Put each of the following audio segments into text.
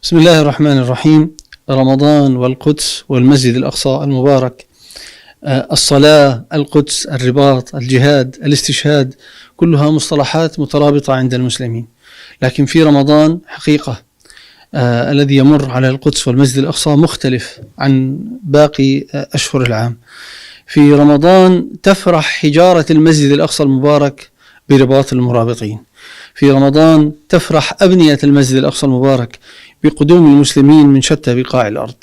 بسم الله الرحمن الرحيم. رمضان والقدس والمسجد الأقصى المبارك، الصلاة، القدس، الرباط، الجهاد، الاستشهاد، كلها مصطلحات مترابطة عند المسلمين. لكن في رمضان حقيقة الذي يمر على القدس والمسجد الأقصى مختلف عن باقي أشهر العام. في رمضان تفرح حجارة المسجد الأقصى المبارك برباط المرابطين. في رمضان تفرح أبنية المسجد الأقصى المبارك بقدوم المسلمين من شتى بقاع الأرض.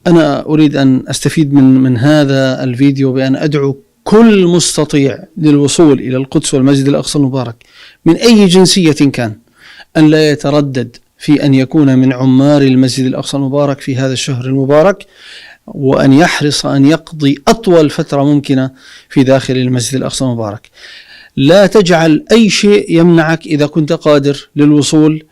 أنا أريد أن أستفيد من هذا الفيديو بأن أدعو كل مستطيع للوصول إلى القدس والمسجد الأقصى المبارك من أي جنسية كان أن لا يتردد في أن يكون من عمار المسجد الأقصى المبارك في هذا الشهر المبارك، وأن يحرص أن يقضي أطول فترة ممكنة في داخل المسجد الأقصى المبارك. لا تجعل أي شيء يمنعك إذا كنت قادر للوصول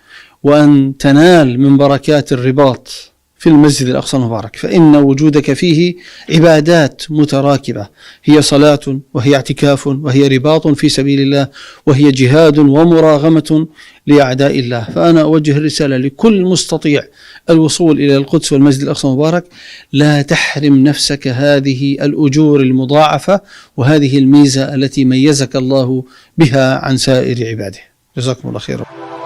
وأن تنال من بركات الرباط في المسجد الأقصى المبارك، فإن وجودك فيه عبادات متراكبة، هي صلاة وهي اعتكاف وهي رباط في سبيل الله وهي جهاد ومراغمة لأعداء الله. فأنا أوجه الرسالة لكل مستطيع الوصول إلى القدس والمسجد الأقصى المبارك: لا تحرم نفسك هذه الأجور المضاعفة وهذه الميزة التي ميزك الله بها عن سائر عباده. جزاكم الله خيرا.